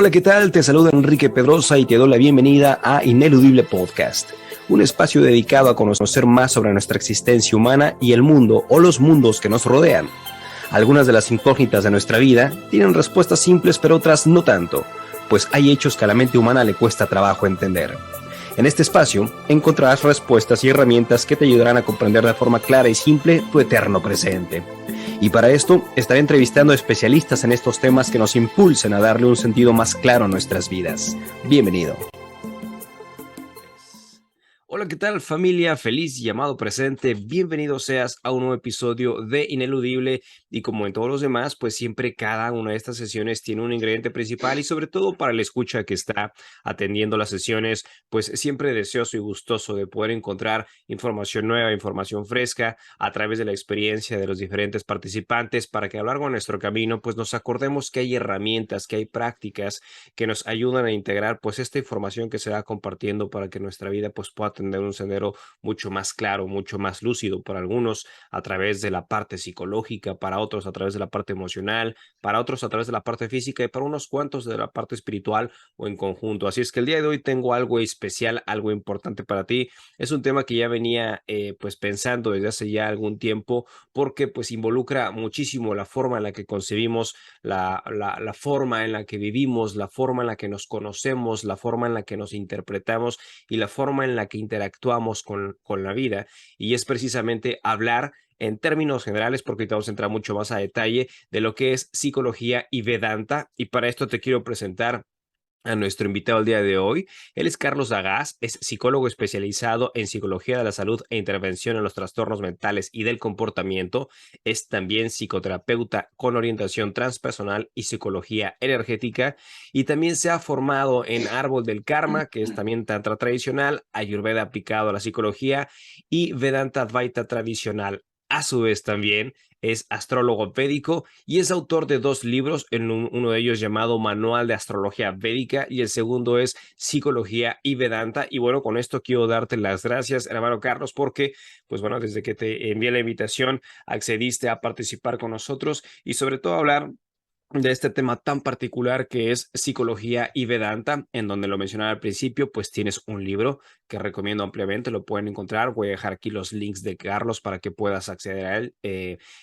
Hola, ¿qué tal? Te saluda Enrique Pedrosa y te doy la bienvenida a Ineludible Podcast, un espacio dedicado a conocer más sobre nuestra existencia humana y el mundo o los mundos que nos rodean. Algunas de las incógnitas de nuestra vida tienen respuestas simples, pero otras no tanto, pues hay hechos que a la mente humana le cuesta trabajo entender. En este espacio encontrarás respuestas y herramientas que te ayudarán a comprender de forma clara y simple tu eterno presente. Y para esto estaré entrevistando a especialistas en estos temas que nos impulsen a darle un sentido más claro a nuestras vidas. Bienvenido. Hola, ¿qué tal familia? Feliz y amado presente. Bienvenido seas a un nuevo episodio de Ineludible y como en todos los demás, pues siempre cada una de estas sesiones tiene un ingrediente principal y sobre todo para el escucha que está atendiendo las sesiones, pues siempre deseoso y gustoso de poder encontrar información nueva, información fresca a través de la experiencia de los diferentes participantes para que a lo largo de nuestro camino pues nos acordemos que hay herramientas, que hay prácticas que nos ayudan a integrar pues esta información que se va compartiendo para que nuestra vida pues pueda tener un sendero mucho más claro, mucho más lúcido para algunos a través de la parte psicológica, para otros a través de la parte emocional, para otros a través de la parte física y para unos cuantos de la parte espiritual o en conjunto. Así es que el día de hoy tengo algo especial, algo importante para ti. Es un tema que ya venía pues pensando desde hace ya algún tiempo porque pues involucra muchísimo la forma en la que concebimos la forma en la que vivimos, la forma en la que nos conocemos, la forma en la que nos interpretamos y la forma en la que interactuamos con la vida. Y es precisamente hablar en términos generales, porque ahorita vamos a entrar mucho más a detalle de lo que es psicología y Vedanta. Y para esto te quiero presentar a nuestro invitado el día de hoy. Él es Carlos Agaz, es psicólogo especializado en psicología de la salud e intervención en los trastornos mentales y del comportamiento. Es también psicoterapeuta con orientación transpersonal y psicología energética y también se ha formado en Árbol del Karma, que es también tantra tradicional, Ayurveda aplicado a la psicología y Vedanta Advaita tradicional. A su vez también es astrólogo védico y es autor de 2 libros, uno de ellos llamado Manual de Astrología Védica y el segundo es Psicología y Vedanta. Y bueno, con esto quiero darte las gracias, hermano Carlos, porque, pues bueno, desde que te envié la invitación, accediste a participar con nosotros y sobre todo hablar de este tema tan particular que es psicología y Vedanta, en donde lo mencionaba al principio, pues tienes un libro que recomiendo ampliamente, lo pueden encontrar, voy a dejar aquí los links de Carlos para que puedas acceder a él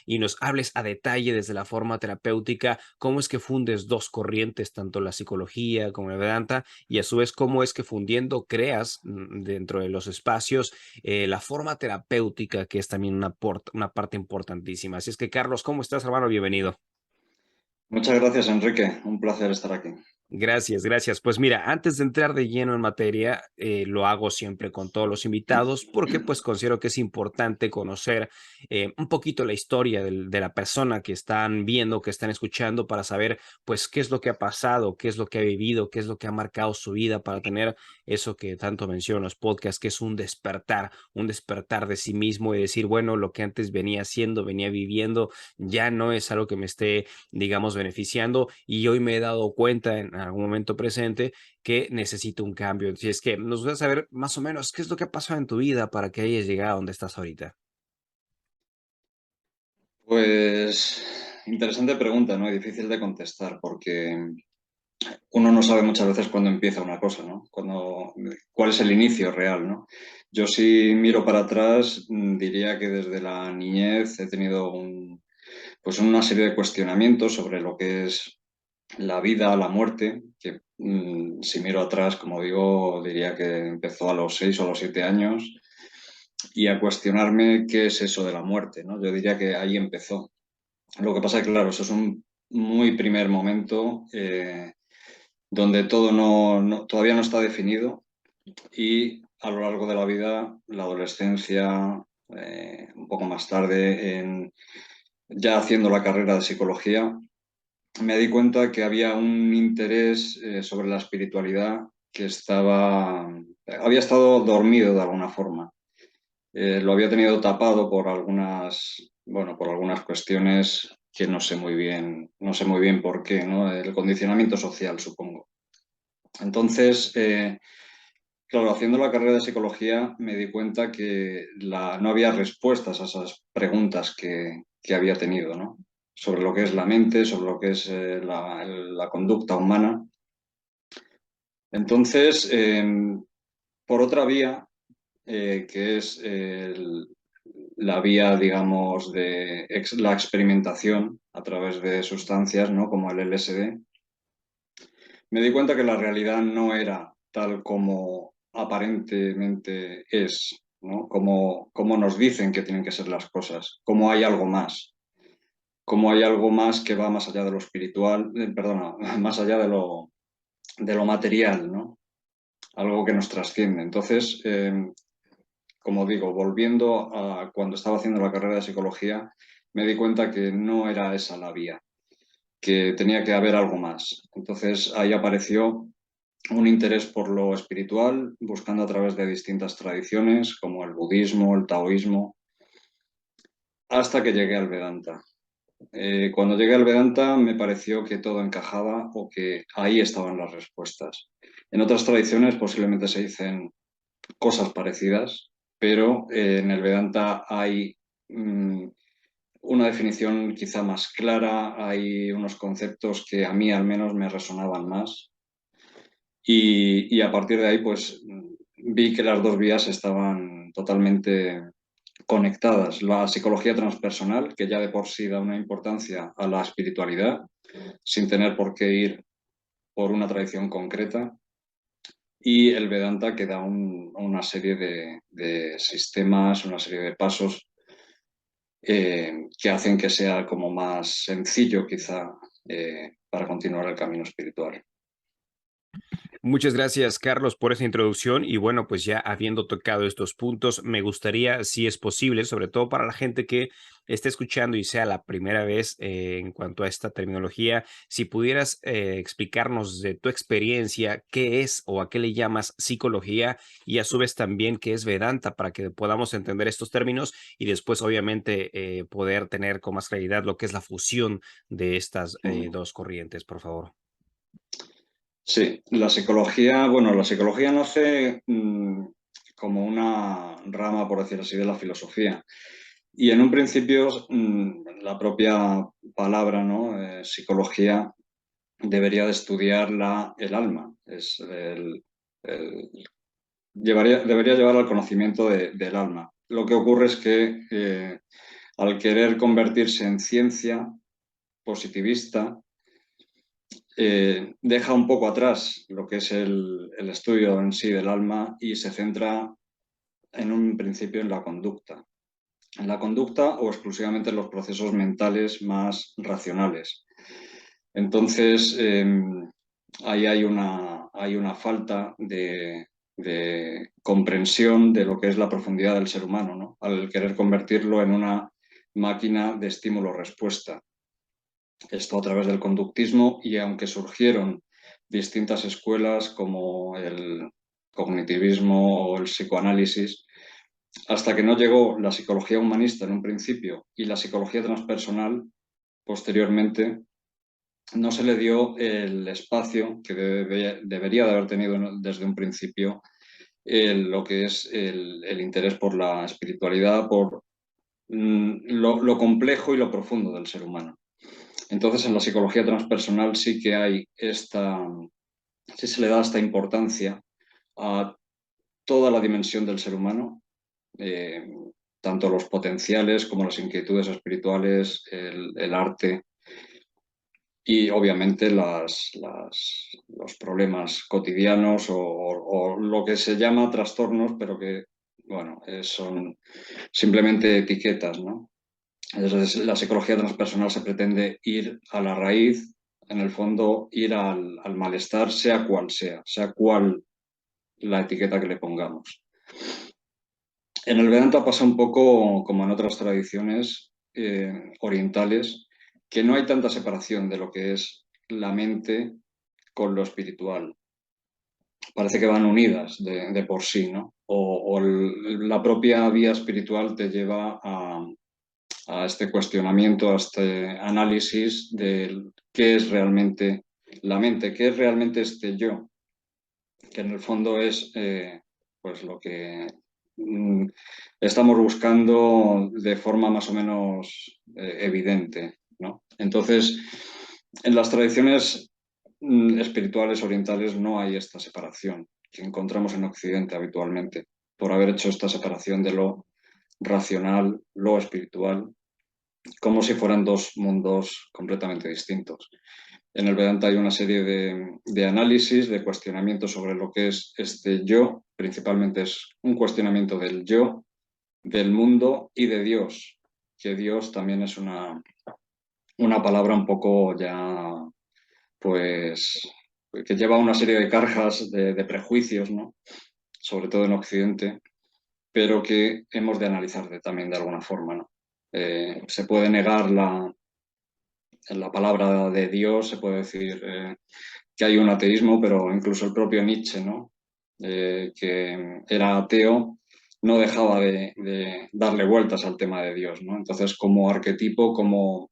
y nos hables a detalle desde la forma terapéutica, cómo es que fundes 2 corrientes, tanto la psicología como la Vedanta, y a su vez cómo es que fundiendo creas dentro de los espacios la forma terapéutica, que es también una parte importantísima. Así es que Carlos, ¿cómo estás, hermano? Bienvenido. Muchas gracias, Enrique. Un placer estar aquí. Gracias, gracias. Pues mira, antes de entrar de lleno en materia, lo hago siempre con todos los invitados porque pues considero que es importante conocer un poquito la historia de la persona que están viendo, que están escuchando para saber pues qué es lo que ha pasado, qué es lo que ha vivido, qué es lo que ha marcado su vida para tener eso que tanto menciono en los podcasts, que es un despertar de sí mismo y decir, bueno, lo que antes venía haciendo, venía viviendo, ya no es algo que me esté digamos, beneficiando y hoy me he dado cuenta en algún momento presente que necesito un cambio. Si es que nos gustaría saber más o menos qué es lo que ha pasado en tu vida para que hayas llegado a donde estás ahorita. Pues interesante pregunta, ¿no? Y difícil de contestar porque uno no sabe muchas veces cuándo empieza una cosa, ¿no? Cuál es el inicio real, ¿no? Yo si miro para atrás, diría que desde la niñez he tenido pues una serie de cuestionamientos sobre lo que es la vida, la muerte, que si miro atrás, como digo, diría que empezó a los 6 o a los 7 años y a cuestionarme qué es eso de la muerte, ¿no? Yo diría que ahí empezó. Lo que pasa es que, claro, eso es un muy primer momento donde todo todavía no está definido y a lo largo de la vida, la adolescencia, un poco más tarde, ya haciendo la carrera de psicología, me di cuenta que había un interés sobre la espiritualidad que había estado dormido de alguna forma. Lo había tenido tapado por algunas cuestiones que no sé muy bien por qué, ¿no? El condicionamiento social, supongo. Entonces, claro, haciendo la carrera de psicología me di cuenta que no había respuestas a esas preguntas que había tenido, ¿no? Sobre lo que es la mente, sobre lo que es la conducta humana. Entonces, por otra vía, que es la vía, digamos, de la experimentación a través de sustancias, ¿no? Como el LSD, me di cuenta que la realidad no era tal como aparentemente es, ¿no? Como nos dicen que tienen que ser las cosas, como hay algo más, como hay algo más que va más allá de lo espiritual, perdona, más allá de lo material, ¿no? Algo que nos trasciende. Entonces, como digo, volviendo a cuando estaba haciendo la carrera de psicología, me di cuenta que no era esa la vía, que tenía que haber algo más. Entonces ahí apareció un interés por lo espiritual, buscando a través de distintas tradiciones como el budismo, el taoísmo, hasta que llegué al Vedanta. Cuando llegué al Vedanta me pareció que todo encajaba o que ahí estaban las respuestas. En otras tradiciones posiblemente se dicen cosas parecidas, pero en el Vedanta hay una definición quizá más clara, hay unos conceptos que a mí al menos me resonaban más y a partir de ahí pues vi que las dos vías estaban totalmente conectadas. La psicología transpersonal, que ya de por sí da una importancia a la espiritualidad, sin tener por qué ir por una tradición concreta, y el Vedanta, que da una serie de sistemas, una serie de pasos que hacen que sea como más sencillo quizá para continuar el camino espiritual. Muchas gracias, Carlos, por esa introducción. Y bueno, pues ya habiendo tocado estos puntos, me gustaría, si es posible, sobre todo para la gente que esté escuchando y sea la primera vez en cuanto a esta terminología, si pudieras explicarnos de tu experiencia qué es o a qué le llamas psicología y a su vez también qué es Vedanta para que podamos entender estos términos y después obviamente poder tener con más claridad lo que es la fusión de estas Mm. dos corrientes, por favor. Sí, la psicología, bueno, la psicología nace como una rama, por decirlo así, de la filosofía. Y en un principio, la propia palabra, ¿no? Psicología debería de estudiar el alma. El- debería llevar al conocimiento del alma. Lo que ocurre es que al querer convertirse en ciencia positivista, deja un poco atrás lo que es el estudio en sí del alma y se centra en un principio en la conducta o exclusivamente en los procesos mentales más racionales. Entonces, ahí hay una falta de comprensión de lo que es la profundidad del ser humano, ¿no? Al querer convertirlo en una máquina de estímulo-respuesta. Esto a través del conductismo y aunque surgieron distintas escuelas como el cognitivismo o el psicoanálisis, hasta que no llegó la psicología humanista en un principio y la psicología transpersonal posteriormente, no se le dio el espacio que debería de haber tenido desde un principio lo que es el interés por la espiritualidad, por lo complejo y lo profundo del ser humano. Entonces, en la psicología transpersonal sí que hay sí se le da esta importancia a toda la dimensión del ser humano, eh, tanto los potenciales como las inquietudes espirituales, el arte y obviamente los problemas cotidianos o lo que se llama trastornos, pero que, bueno, son simplemente etiquetas, ¿no? Entonces, la psicología transpersonal se pretende ir a la raíz, en el fondo, ir al malestar, sea cual la etiqueta que le pongamos. En el Vedanta pasa un poco como en otras tradiciones orientales, que no hay tanta separación de lo que es la mente con lo espiritual. Parece que van unidas de por sí, ¿no? La propia vía espiritual te lleva a este cuestionamiento, a este análisis de qué es realmente la mente, qué es realmente este yo, que en el fondo es pues lo que mm, estamos buscando de forma más o menos evidente, ¿no? Entonces, en las tradiciones espirituales orientales no hay esta separación que encontramos en Occidente habitualmente, por haber hecho esta separación de lo racional, lo espiritual, como si fueran dos mundos completamente distintos. En el Vedanta hay una serie de análisis, de cuestionamientos sobre lo que es este yo. Principalmente es un cuestionamiento del yo, del mundo y de Dios, que Dios también es una palabra un poco ya, pues, que lleva una serie de cargas, de prejuicios, ¿no? Sobre todo en Occidente, pero que hemos de analizar también de alguna forma, ¿no? Se puede negar la palabra de Dios, se puede decir que hay un ateísmo, pero incluso el propio Nietzsche, ¿no? Que era ateo, no dejaba de darle vueltas al tema de Dios, ¿no? Entonces, como arquetipo, como,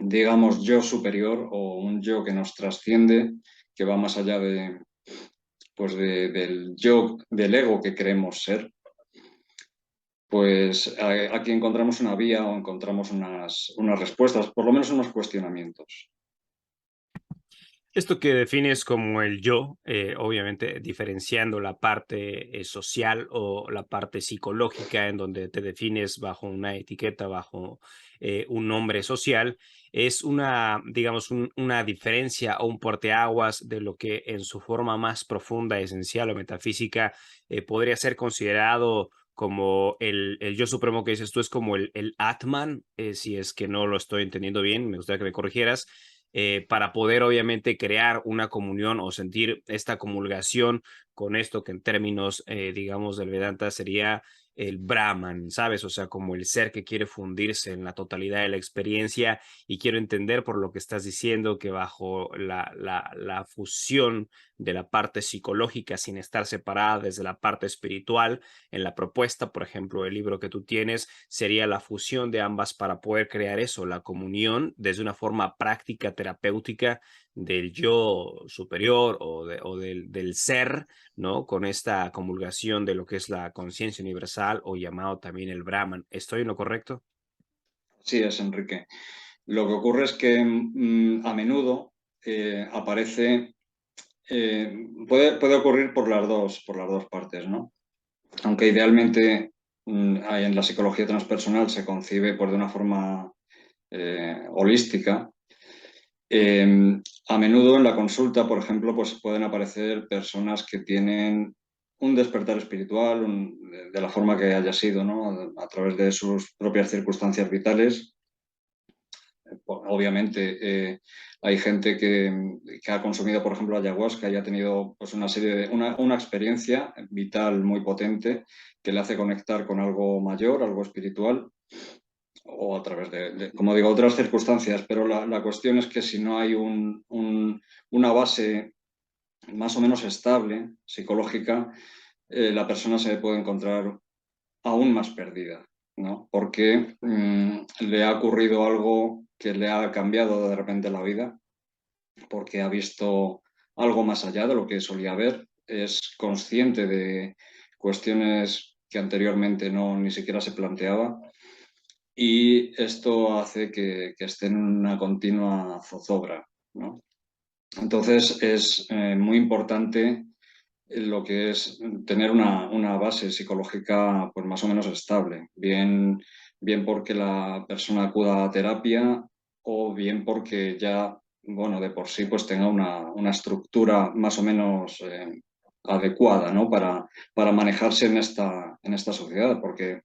digamos, yo superior o un yo que nos trasciende, que va más allá pues del yo, del ego que creemos ser, pues aquí encontramos una vía o encontramos unas respuestas, por lo menos unos cuestionamientos. Esto que defines como el yo, obviamente diferenciando la parte social o la parte psicológica en donde te defines bajo una etiqueta, bajo un nombre social, es una, digamos, una diferencia o un porteaguas de lo que en su forma más profunda, esencial o metafísica podría ser considerado como el yo supremo que dices tú, es como el Atman, si es que no lo estoy entendiendo bien, me gustaría que me corrigieras, para poder obviamente crear una comunión o sentir esta comulgación con esto que en términos, digamos, del Vedanta sería el Brahman, ¿sabes? O sea, como el ser que quiere fundirse en la totalidad de la experiencia y quiero entender por lo que estás diciendo que bajo la fusión de la parte psicológica sin estar separada desde la parte espiritual, en la propuesta, por ejemplo, el libro que tú tienes, sería la fusión de ambas para poder crear eso, la comunión desde una forma práctica, terapéutica del yo superior o del ser, ¿no? Con esta comulgación de lo que es la conciencia universal o llamado también el Brahman. ¿Estoy en lo correcto? Sí, es Enrique. Lo que ocurre es que a menudo aparece, puede ocurrir por las dos partes, ¿no? Aunque idealmente en la psicología transpersonal se concibe de una forma holística. A menudo en la consulta, por ejemplo, pues pueden aparecer personas que tienen un despertar espiritual, de la forma que haya sido, ¿no? A través de sus propias circunstancias vitales. Obviamente hay gente que ha consumido, por ejemplo, ayahuasca y ha tenido pues, una serie una experiencia vital muy potente que le hace conectar con algo mayor, algo espiritual, o a través como digo, otras circunstancias. Pero la cuestión es que si no hay una base más o menos estable, psicológica, la persona se puede encontrar aún más perdida, ¿no? Porque le ha ocurrido algo que le ha cambiado de repente la vida, porque ha visto algo más allá de lo que solía ver, es consciente de cuestiones que anteriormente no ni siquiera se planteaba y esto hace que esté en una continua zozobra, ¿no? Entonces es muy importante lo que es tener una base psicológica pues más o menos estable, bien porque la persona acuda a terapia o bien porque ya, bueno, de por sí pues tenga una estructura más o menos adecuada, ¿no? Para manejarse en esta sociedad, porque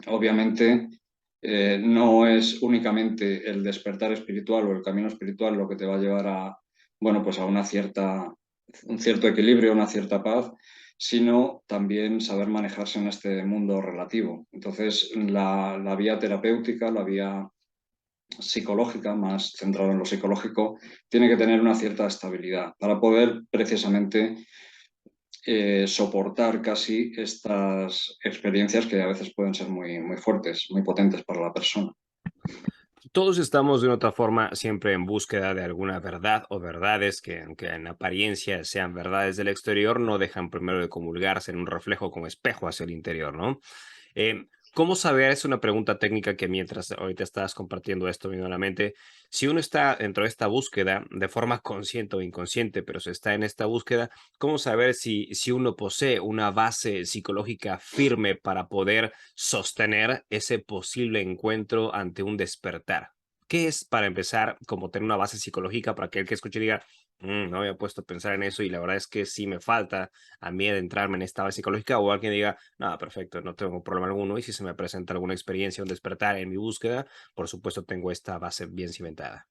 obviamente no es únicamente el despertar espiritual o el camino espiritual lo que te va a llevar a, bueno, pues a un cierto equilibrio, una cierta paz, sino también saber manejarse en este mundo relativo. Entonces, la vía terapéutica, la vía psicológica, más centrada en lo psicológico, tiene que tener una cierta estabilidad para poder precisamente soportar casi estas experiencias que a veces pueden ser muy fuertes, muy potentes para la persona. Todos estamos de una otra forma siempre en búsqueda de alguna verdad o verdades que, aunque en apariencia sean verdades del exterior, no dejan primero de comulgarse en un reflejo con espejo hacia el interior, ¿no? ¿Cómo saber? Es una pregunta técnica que mientras ahorita estás compartiendo esto, me vino a la mente. Si uno está dentro de esta búsqueda de forma consciente o inconsciente, pero se está en esta búsqueda, ¿cómo saber si uno posee una base psicológica firme para poder sostener ese posible encuentro ante un despertar? ¿Qué es, para empezar, como tener una base psicológica para que el que escuche diga, "Mm, no había puesto a pensar en eso y la verdad es que sí me falta a mí adentrarme en esta base psicológica"? O alguien diga, nada, perfecto, no tengo problema alguno. Y si se me presenta alguna experiencia, un despertar en mi búsqueda, por supuesto tengo esta base bien cimentada.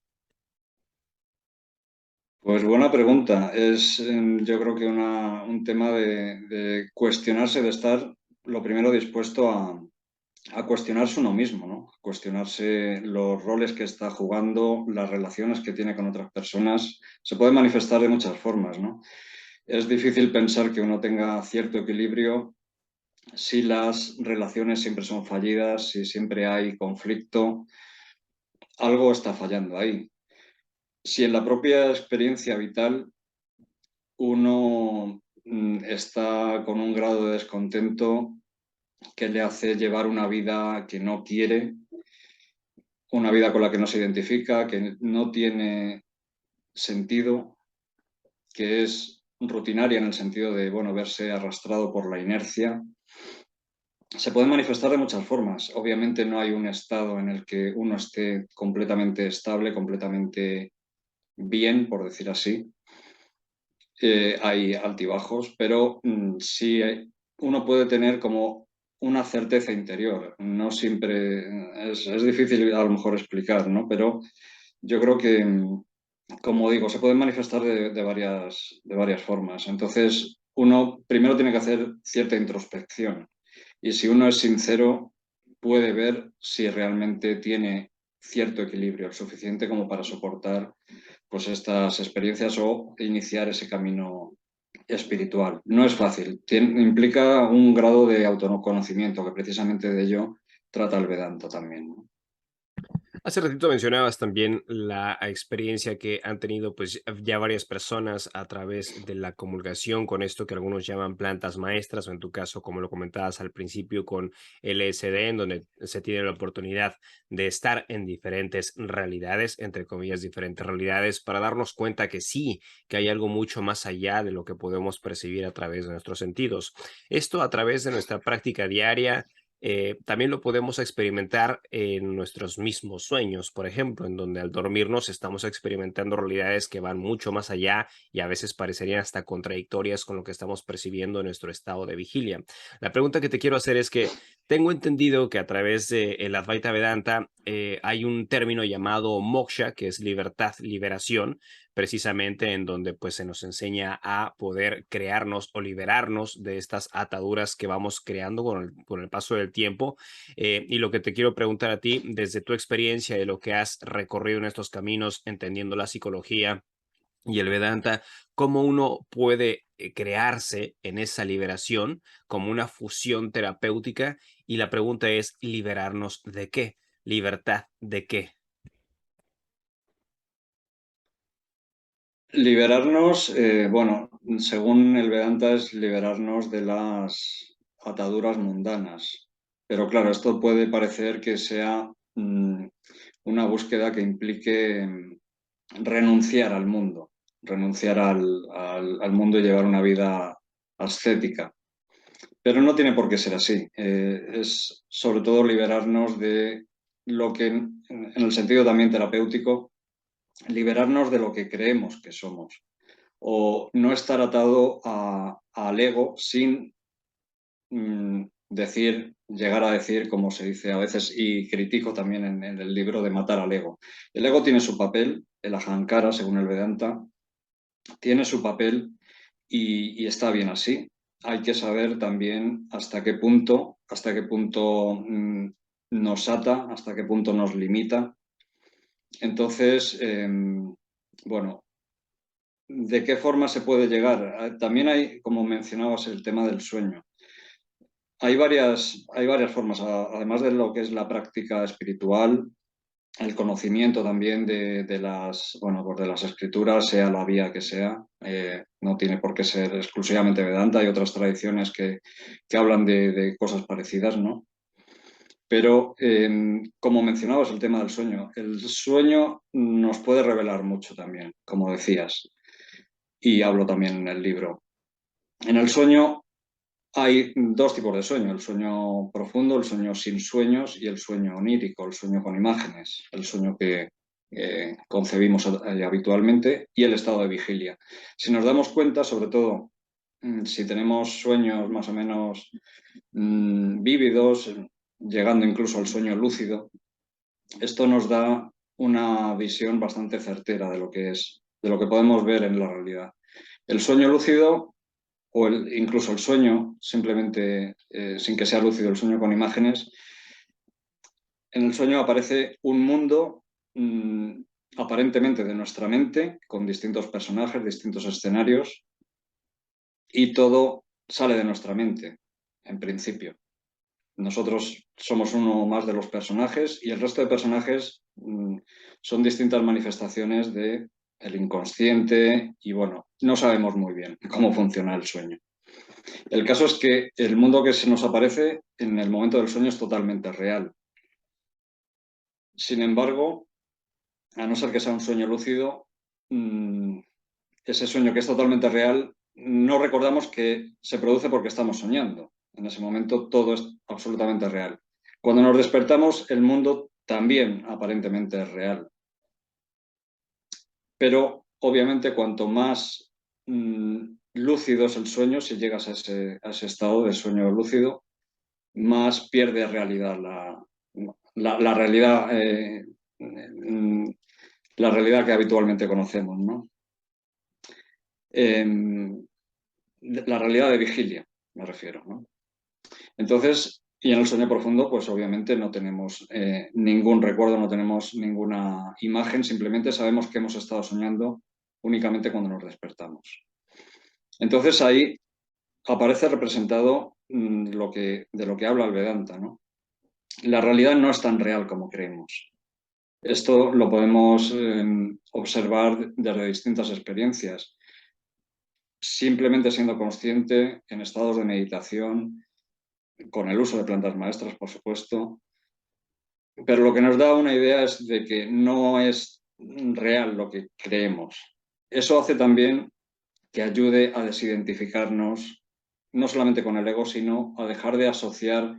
Pues buena pregunta. Es, yo creo que un tema de cuestionarse, de estar lo primero dispuesto a cuestionarse uno mismo, ¿no? Cuestionarse los roles que está jugando, las relaciones que tiene con otras personas. Se puede manifestar de muchas formas, ¿no? Es difícil pensar que uno tenga cierto equilibrio si las relaciones siempre son fallidas, si siempre hay conflicto, algo está fallando ahí. Si en la propia experiencia vital uno está con un grado de descontento que le hace llevar una vida que no quiere, una vida con la que no se identifica, que no tiene sentido, que es rutinaria en el sentido de, bueno, verse arrastrado por la inercia, se puede manifestar de muchas formas. Obviamente no hay un estado en el que uno esté completamente estable, completamente bien, por decir así. Hay altibajos, pero sí uno puede tener como una certeza interior. No siempre es difícil a lo mejor explicar, ¿no? Pero yo creo que, como digo, se pueden manifestar de varias formas. Entonces, uno primero tiene que hacer cierta introspección y si uno es sincero, puede ver si realmente tiene cierto equilibrio, el suficiente como para soportar pues estas experiencias o iniciar ese camino espiritual. No es fácil, implica un grado de autoconocimiento, que precisamente de ello trata el Vedanta también, ¿no? Hace ratito mencionabas también la experiencia que han tenido pues ya varias personas a través de la comulgación con esto que algunos llaman plantas maestras, o en tu caso, como lo comentabas al principio, con LSD, en donde se tiene la oportunidad de estar en diferentes realidades, entre comillas, diferentes realidades, para darnos cuenta que sí, que hay algo mucho más allá de lo que podemos percibir a través de nuestros sentidos. Esto a través de nuestra práctica diaria. También lo podemos experimentar en nuestros mismos sueños, por ejemplo, en donde al dormirnos estamos experimentando realidades que van mucho más allá y a veces parecerían hasta contradictorias con lo que estamos percibiendo en nuestro estado de vigilia. La pregunta que te quiero hacer es que tengo entendido que a través de el Advaita Vedanta hay un término llamado moksha, que es libertad, liberación, precisamente en donde pues se nos enseña a poder crearnos o liberarnos de estas ataduras que vamos creando con el paso del tiempo. Y lo que te quiero preguntar a ti, desde tu experiencia de lo que has recorrido en estos caminos, entendiendo la psicología y el Vedanta, cómo uno puede crearse en esa liberación como una fusión terapéutica. Y la pregunta es, ¿liberarnos de qué? ¿Libertad de qué? Liberarnos, bueno, según el Vedanta es liberarnos de las ataduras mundanas. Pero claro, esto puede parecer que sea una búsqueda que implique renunciar al mundo, renunciar al mundo y llevar una vida ascética. Pero no tiene por qué ser así. Es sobre todo liberarnos de lo que, en el sentido también terapéutico, liberarnos de lo que creemos que somos o no estar atado al ego sin decir, llegar a decir, como se dice a veces, y critico también en el libro, de matar al ego. El ego tiene su papel, el ahankara, según el Vedanta, tiene su papel y está bien así. Hay que saber también hasta qué punto nos ata, hasta qué punto nos limita. Entonces, bueno, ¿de qué forma se puede llegar? También hay, como mencionabas, el tema del sueño. Hay varias formas, además de lo que es la práctica espiritual, el conocimiento también de las, bueno, pues de las escrituras, sea la vía que sea. No tiene por qué ser exclusivamente Vedanta, hay otras tradiciones que hablan de cosas parecidas, ¿no? Pero, como mencionabas el tema del sueño, el sueño nos puede revelar mucho también, como decías, y hablo también en el libro. En el sueño hay dos tipos de sueño, el sueño profundo, el sueño sin sueños y el sueño onírico, el sueño con imágenes, el sueño que concebimos habitualmente y el estado de vigilia. Si nos damos cuenta, sobre todo si tenemos sueños más o menos vívidos, llegando incluso al sueño lúcido, esto nos da una visión bastante certera de lo que es, de lo que podemos ver en la realidad. El sueño lúcido o incluso el sueño, simplemente sin que sea lúcido, el sueño con imágenes, en el sueño aparece un mundo aparentemente de nuestra mente, con distintos personajes, distintos escenarios, y todo sale de nuestra mente, en principio. Nosotros somos uno más de los personajes y el resto de personajes son distintas manifestaciones de el inconsciente y bueno, no sabemos muy bien cómo funciona el sueño. El caso es que el mundo que se nos aparece en el momento del sueño es totalmente real. Sin embargo, a no ser que sea un sueño lúcido, ese sueño que es totalmente real, no recordamos que se produce porque estamos soñando. En ese momento todo es absolutamente real. Cuando nos despertamos, el mundo también aparentemente es real. Pero obviamente cuanto más lúcido es el sueño, si llegas a ese estado de sueño lúcido, más pierde realidad la realidad, la realidad que habitualmente conocemos, ¿no? La realidad de vigilia, me refiero, ¿no? Entonces, y en el sueño profundo, pues obviamente no tenemos ningún recuerdo, no tenemos ninguna imagen, simplemente sabemos que hemos estado soñando únicamente cuando nos despertamos. Entonces ahí aparece representado de lo que habla el Vedanta, ¿no? La realidad no es tan real como creemos. Esto lo podemos observar desde distintas experiencias. Simplemente siendo consciente en estados de meditación, con el uso de plantas maestras, por supuesto, pero lo que nos da una idea es de que no es real lo que creemos. Eso hace también que ayude a desidentificarnos, no solamente con el ego, sino a dejar de asociar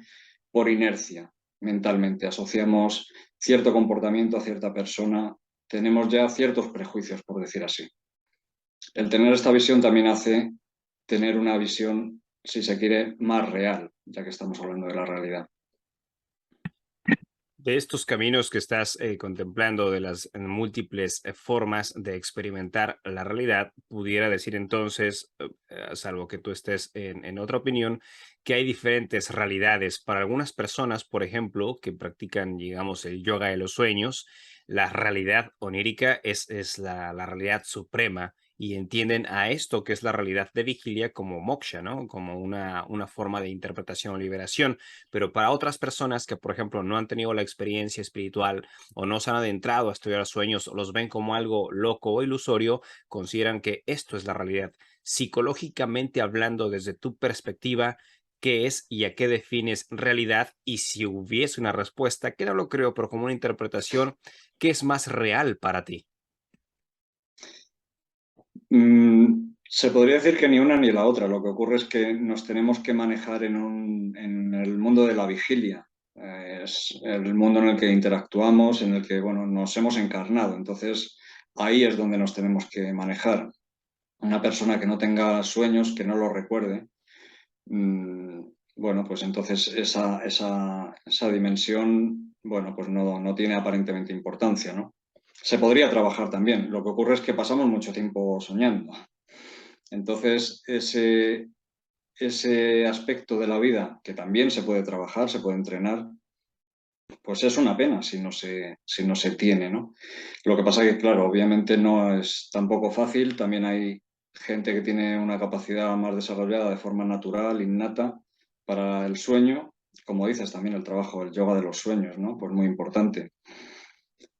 por inercia mentalmente. Asociamos cierto comportamiento a cierta persona, tenemos ya ciertos prejuicios, por decir así. El tener esta visión también hace tener una visión, si se quiere, más real, ya que estamos hablando de la realidad. De estos caminos que estás contemplando, de las múltiples formas de experimentar la realidad, pudiera decir entonces, salvo que tú estés en otra opinión, que hay diferentes realidades. Para algunas personas, por ejemplo, que practican, digamos, el yoga de los sueños, la realidad onírica es la realidad suprema y entienden a esto que es la realidad de vigilia como moksha, ¿no? Como una forma de interpretación o liberación. Pero para otras personas que, por ejemplo, no han tenido la experiencia espiritual o no se han adentrado a estudiar sueños o los ven como algo loco o ilusorio, consideran que esto es la realidad. Psicológicamente hablando, desde tu perspectiva, ¿qué es y a qué defines realidad? Y si hubiese una respuesta, que no lo creo, pero como una interpretación, ¿qué es más real para ti? Se podría decir que ni una ni la otra. Lo que ocurre es que nos tenemos que manejar en el mundo de la vigilia. Es el mundo en el que interactuamos, en el que bueno, nos hemos encarnado. Entonces, ahí es donde nos tenemos que manejar. Una persona que no tenga sueños, que no los recuerde, mm, bueno, pues entonces esa dimensión, bueno, pues no tiene aparentemente importancia, ¿no? Se podría trabajar también. Lo que ocurre es que pasamos mucho tiempo soñando. Entonces, ese aspecto de la vida que también se puede trabajar, se puede entrenar, pues es una pena si no se tiene, ¿no? Lo que pasa es que, claro, obviamente no es tampoco fácil. También hay gente que tiene una capacidad más desarrollada de forma natural, innata, para el sueño. Como dices, también el trabajo, el yoga de los sueños, ¿no? Pues muy importante.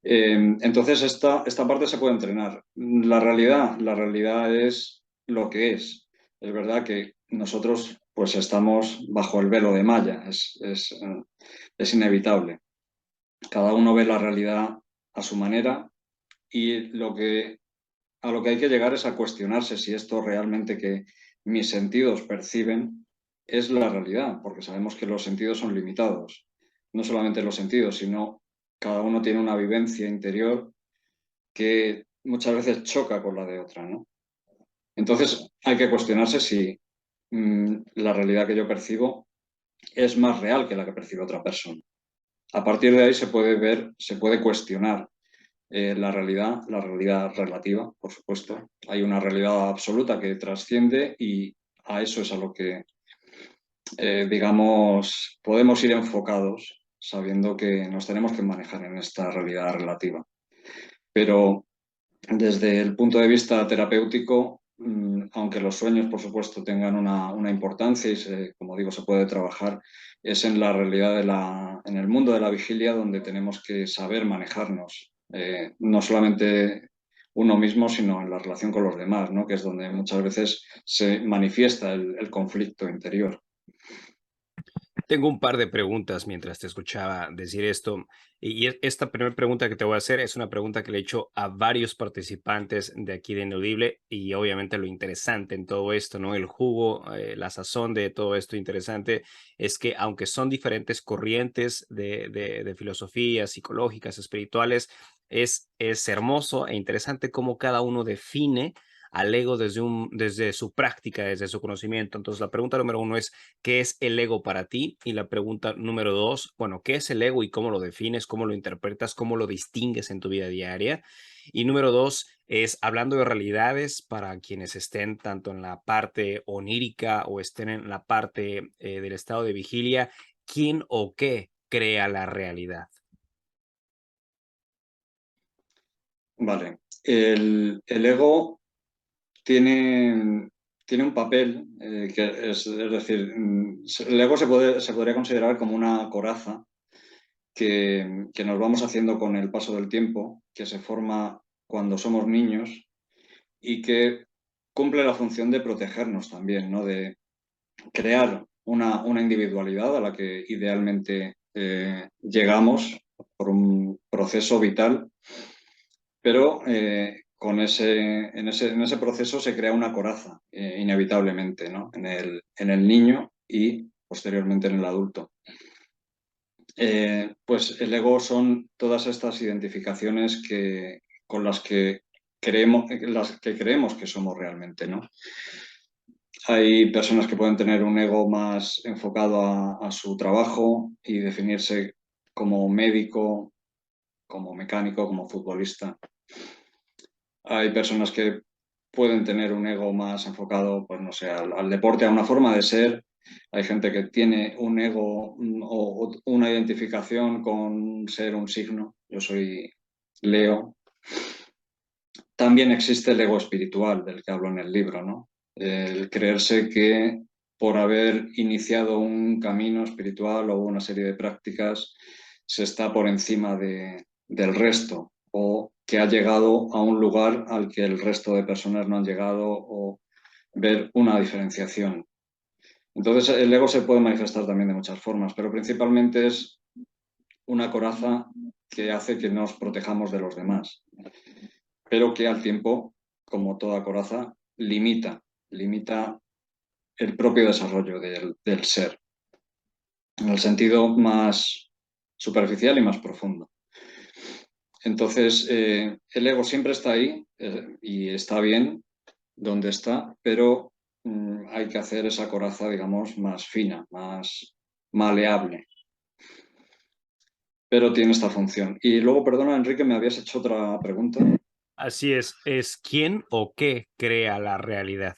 Entonces, esta parte se puede entrenar. La realidad es lo que es. Es verdad que nosotros pues estamos bajo el velo de Maya, es inevitable. Cada uno ve la realidad a su manera y a lo que hay que llegar es a cuestionarse si esto realmente que mis sentidos perciben es la realidad, porque sabemos que los sentidos son limitados. No solamente los sentidos, sino cada uno tiene una vivencia interior que muchas veces choca con la de otra, ¿no? Entonces hay que cuestionarse si la realidad que yo percibo es más real que la que percibe otra persona. A partir de ahí se puede ver, se puede cuestionar la realidad relativa, por supuesto. Hay una realidad absoluta que trasciende y a eso es a lo que, digamos, podemos ir enfocados sabiendo que nos tenemos que manejar en esta realidad relativa. Pero desde el punto de vista terapéutico, aunque los sueños, por supuesto, tengan una importancia y, como digo, se puede trabajar, es en la realidad en el mundo de la vigilia donde tenemos que saber manejarnos, no solamente uno mismo, sino en la relación con los demás, ¿no? Que es donde muchas veces se manifiesta el conflicto interior. Tengo un par de preguntas mientras te escuchaba decir esto. Esta primera pregunta que te voy a hacer es una pregunta que le he hecho a varios participantes de aquí de Inaudible y obviamente lo interesante en todo esto, ¿no? El jugo, la sazón de todo esto interesante es que aunque son diferentes corrientes de filosofías psicológicas, espirituales, es hermoso e interesante cómo cada uno define al ego desde su práctica, desde su conocimiento. Entonces, la pregunta número uno es, ¿qué es el ego para ti? Y la pregunta número dos, bueno, ¿qué es el ego y cómo lo defines, cómo lo interpretas, cómo lo distingues en tu vida diaria? Y número dos es, hablando de realidades, para quienes estén tanto en la parte onírica o estén en la parte del estado de vigilia, ¿quién o qué crea la realidad? Vale. El ego tiene un papel es decir, el ego se podría considerar como una coraza que nos vamos haciendo con el paso del tiempo, que se forma cuando somos niños y que cumple la función de protegernos también, ¿no? De crear una individualidad a la que idealmente llegamos por un proceso vital, pero en ese proceso se crea una coraza, inevitablemente, ¿no? En el niño y posteriormente en el adulto. Pues el ego son todas estas identificaciones con las que creemos que somos realmente, ¿no? Hay personas que pueden tener un ego más enfocado a su trabajo y definirse como médico, como mecánico, como futbolista. Hay personas que pueden tener un ego más enfocado, pues no sé, al deporte, a una forma de ser. Hay gente que tiene un ego o una identificación con ser un signo. Yo soy Leo. También existe el ego espiritual, del que hablo en el libro, ¿no? El creerse que por haber iniciado un camino espiritual o una serie de prácticas se está por encima del resto o que ha llegado a un lugar al que el resto de personas no han llegado o ver una diferenciación. Entonces el ego se puede manifestar también de muchas formas, pero principalmente es una coraza que hace que nos protejamos de los demás, pero que al tiempo, como toda coraza, limita el propio desarrollo del ser, en el sentido más superficial y más profundo. Entonces, el ego siempre está ahí y está bien donde está, pero hay que hacer esa coraza, digamos, más fina, más maleable, pero tiene esta función. Y luego, perdona, Enrique, me habías hecho otra pregunta. Así es quién o qué crea la realidad.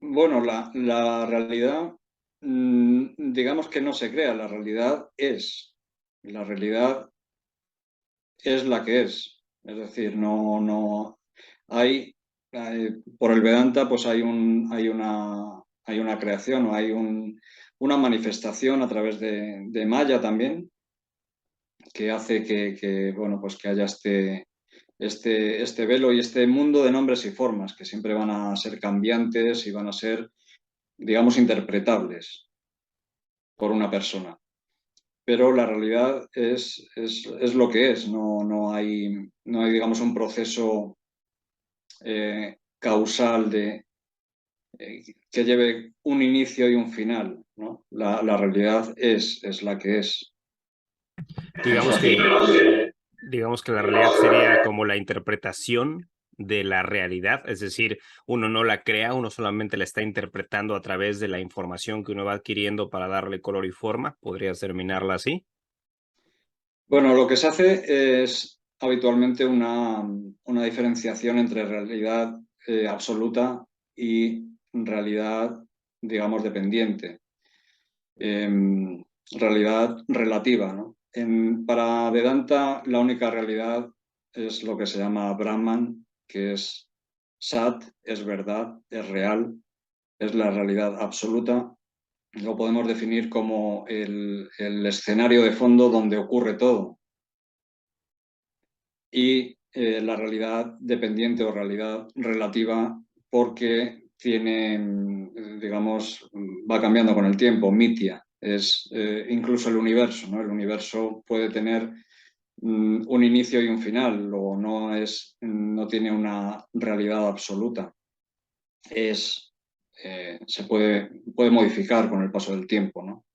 Bueno, la realidad, digamos que no se crea, la realidad es. La realidad es la que es. Es decir, no por el Vedanta, pues hay una creación o una manifestación a través de Maya también, que hace bueno, pues que haya este velo y este mundo de nombres y formas que siempre van a ser cambiantes y van a ser, digamos, interpretables por una persona. Pero la realidad es lo que es, no hay, digamos, un proceso causal que lleve un inicio y un final, ¿no? La realidad es la que es. Digamos digamos que la realidad sería como la interpretación de la realidad, es decir, uno no la crea, uno solamente la está interpretando a través de la información que uno va adquiriendo para darle color y forma. ¿Podrías terminarla así? Bueno, lo que se hace es habitualmente una diferenciación entre realidad absoluta y realidad, digamos, dependiente, realidad relativa, ¿no? Para Vedanta, la única realidad es lo que se llama Brahman, que es Sat, es verdad, es real, es la realidad absoluta. Lo podemos definir como el escenario de fondo donde ocurre todo. Y la realidad dependiente o realidad relativa porque tiene, digamos, va cambiando con el tiempo, mitia, es incluso el universo, ¿no? El universo puede tener un inicio y un final, o no tiene una realidad absoluta. Se puede modificar con el paso del tiempo, ¿no?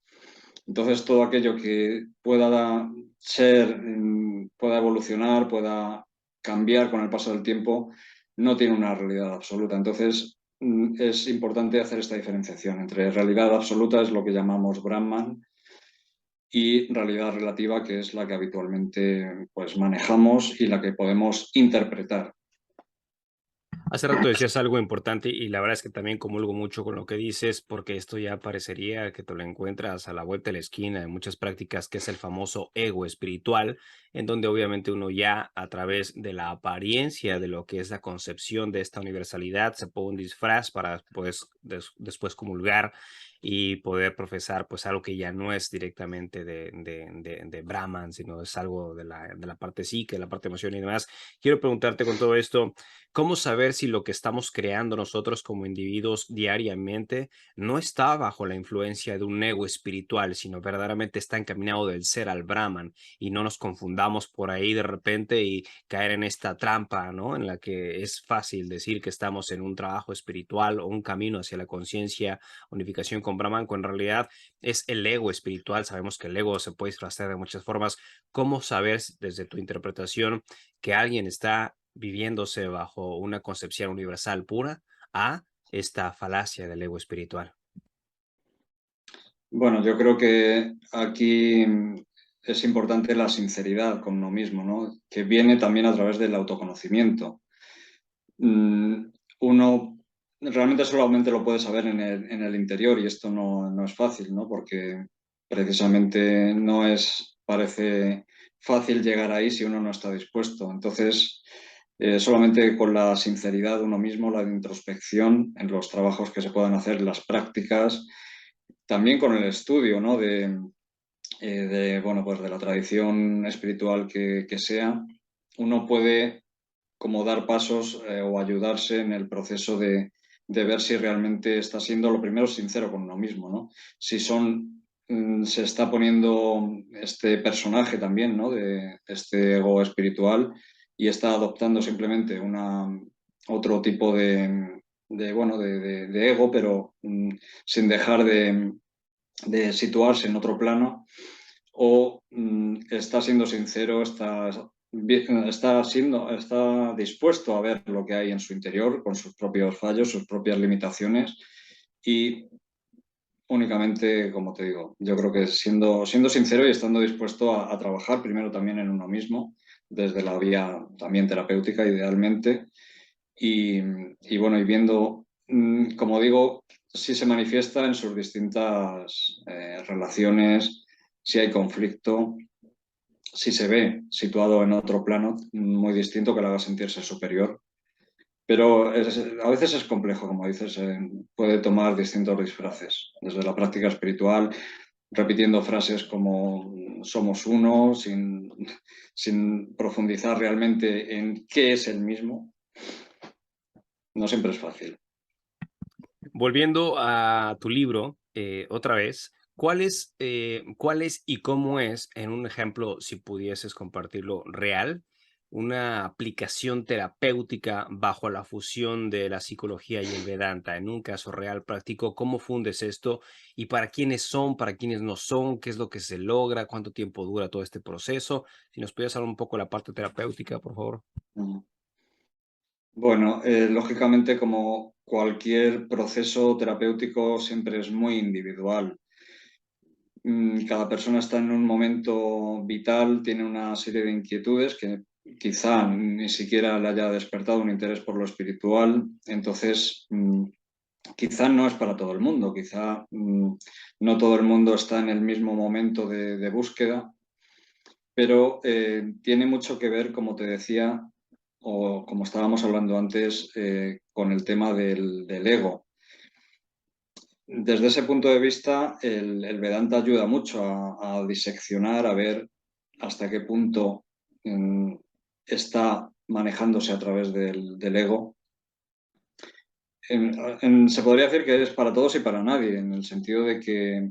Entonces, todo aquello que pueda ser, pueda evolucionar, pueda cambiar con el paso del tiempo, no tiene una realidad absoluta. Entonces, es importante hacer esta diferenciación entre realidad absoluta, es lo que llamamos Brahman, y realidad relativa, que es la que habitualmente pues, manejamos y la que podemos interpretar. Hace rato decías algo importante y la verdad es que también comulgo mucho con lo que dices, porque esto ya parecería que te lo encuentras a la vuelta de la esquina en muchas prácticas, que es el famoso ego espiritual, en donde obviamente uno ya a través de la apariencia de lo que es la concepción de esta universalidad se pone un disfraz para pues, después comulgar y poder profesar pues algo que ya no es directamente de Brahman, sino es algo de la parte psique, de la parte emoción y demás. Quiero preguntarte con todo esto, ¿cómo saber si lo que estamos creando nosotros como individuos diariamente no está bajo la influencia de un ego espiritual, sino verdaderamente está encaminado del ser al Brahman y no nos confundamos por ahí de repente y caer en esta trampa, ¿no? En la que es fácil decir que estamos en un trabajo espiritual o un camino hacia la conciencia, unificación con Brahman, cuando en realidad es el ego espiritual. Sabemos que el ego se puede disfrazar de muchas formas. ¿Cómo saber desde tu interpretación que alguien está viviéndose bajo una concepción universal pura a esta falacia del ego espiritual? Bueno, yo creo que aquí es importante la sinceridad con uno mismo, ¿no? Que viene también a través del autoconocimiento. Mm, Uno realmente solamente lo puede saber en el interior y esto no es fácil, ¿no? Porque precisamente parece fácil llegar ahí si uno no está dispuesto. Entonces, solamente con la sinceridad de uno mismo, la introspección en los trabajos que se puedan hacer, las prácticas, también con el estudio, ¿no? Bueno, pues de la tradición espiritual que sea, uno puede como dar pasos o ayudarse en el proceso de ver si realmente está siendo lo primero sincero con uno mismo, ¿no? Si se está poniendo este personaje también, ¿no? De este ego espiritual y está adoptando simplemente otro tipo bueno, de ego, pero sin dejar de situarse en otro plano, o está siendo sincero, está dispuesto a ver lo que hay en su interior con sus propios fallos, sus propias limitaciones y únicamente, como te digo, yo creo que siendo sincero y estando dispuesto a trabajar primero también en uno mismo, desde la vía también terapéutica idealmente y bueno, y viendo, como digo, si se manifiesta en sus distintas relaciones, si hay conflicto, si se ve situado en otro plano muy distinto que le haga sentirse superior. Pero a veces es complejo, como dices, puede tomar distintos disfraces, desde la práctica espiritual. repitiendo frases como somos uno, sin profundizar realmente en qué es el mismo. No siempre es fácil. Volviendo a tu libro, otra vez, cuál es y cómo es, en un ejemplo, si pudieses compartirlo, real, una aplicación terapéutica bajo la fusión de la psicología y el Vedanta? En un caso real, práctico, ¿cómo fundes esto? ¿Y para quiénes son, para quiénes no son? ¿Qué es lo que se logra? ¿Cuánto tiempo dura todo este proceso? Si nos pudieras hablar un poco de la parte terapéutica, por favor. Bueno, lógicamente, como cualquier proceso terapéutico, siempre es muy individual. Cada persona está en un momento vital, tiene una serie de inquietudes que quizá ni siquiera le haya despertado un interés por lo espiritual. Entonces, quizá no es para todo el mundo, quizá no todo el mundo está en el mismo momento de búsqueda, pero tiene mucho que ver, como te decía, o como estábamos hablando antes, con el tema del ego. Desde ese punto de vista, el Vedanta ayuda mucho a diseccionar, a ver hasta qué punto está manejándose a través del ego. Se podría decir que es para todos y para nadie, en el sentido de que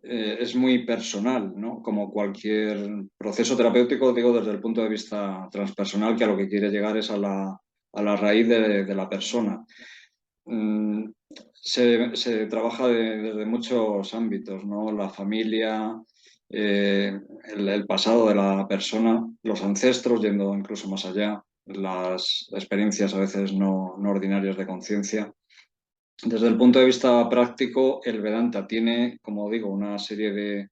es muy personal, ¿no? Como cualquier proceso terapéutico, digo, desde el punto de vista transpersonal, que a lo que quiere llegar es a la raíz de la persona. Mm, se trabaja desde muchos ámbitos, ¿no? La familia, el pasado de la persona, los ancestros, yendo incluso más allá, las experiencias a veces no ordinarias de conciencia. Desde el punto de vista práctico, el Vedanta tiene, como digo, una serie de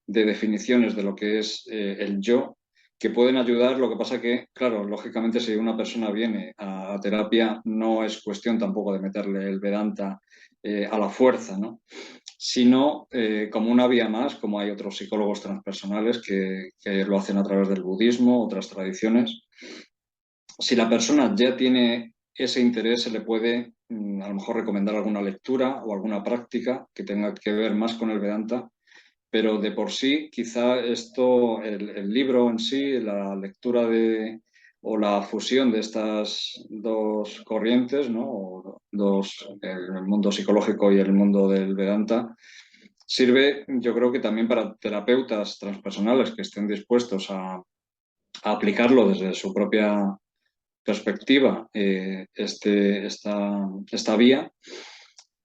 definiciones de lo que es el yo, que pueden ayudar. Lo que pasa que, claro, lógicamente, si una persona viene a terapia, no es cuestión tampoco de meterle el Vedanta a la fuerza, ¿no? Sino como una vía más, como hay otros psicólogos transpersonales que lo hacen a través del budismo, otras tradiciones. Si la persona ya tiene ese interés, se le puede a lo mejor recomendar alguna lectura o alguna práctica que tenga que ver más con el Vedanta, pero de por sí, quizá esto, el libro en sí, la lectura o la fusión de estas dos corrientes, ¿no? O dos, el mundo psicológico y el mundo del Vedanta, sirve, yo creo que también para terapeutas transpersonales que estén dispuestos a aplicarlo desde su propia perspectiva esta vía,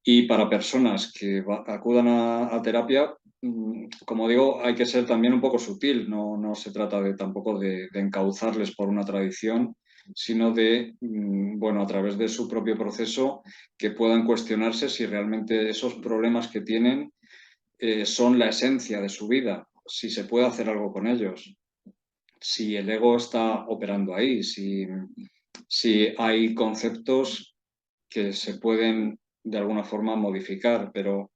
y para personas que acudan a terapia, como digo, hay que ser también un poco sutil, no se trata tampoco de encauzarles por una tradición, sino de, bueno, a través de su propio proceso, que puedan cuestionarse si realmente esos problemas que tienen son la esencia de su vida, si se puede hacer algo con ellos, si el ego está operando ahí, si hay conceptos que se pueden de alguna forma modificar, pero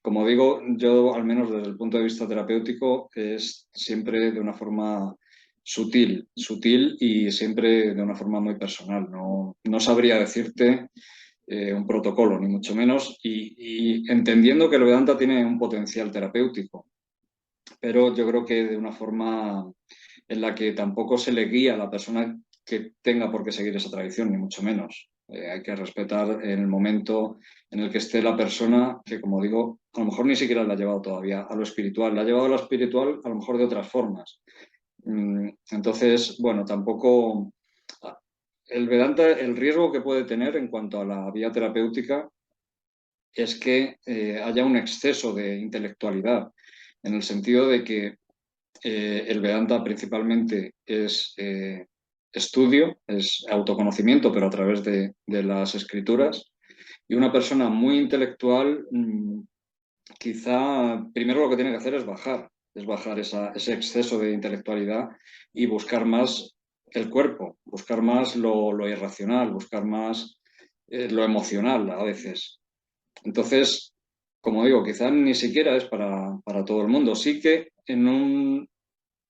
como digo, yo al menos desde el punto de vista terapéutico es siempre de una forma sutil y siempre de una forma muy personal. No sabría decirte un protocolo, ni mucho menos, y entendiendo que el Vedanta tiene un potencial terapéutico, pero yo creo que de una forma en la que tampoco se le guía a la persona que tenga por qué seguir esa tradición, ni mucho menos. Hay que respetar en el momento en el que esté la persona, que como digo, a lo mejor ni siquiera la ha llevado todavía a lo espiritual, la ha llevado a lo espiritual a lo mejor de otras formas. Entonces, bueno, tampoco el Vedanta, el riesgo que puede tener en cuanto a la vía terapéutica es que haya un exceso de intelectualidad, en el sentido de que el Vedanta principalmente es estudio, es autoconocimiento, pero a través de las escrituras. Y una persona muy intelectual, quizá primero lo que tiene que hacer es bajar ese exceso de intelectualidad y buscar más el cuerpo, buscar más lo irracional, buscar más lo emocional a veces. Entonces, como digo, quizá ni siquiera es para todo el mundo. Sí que en un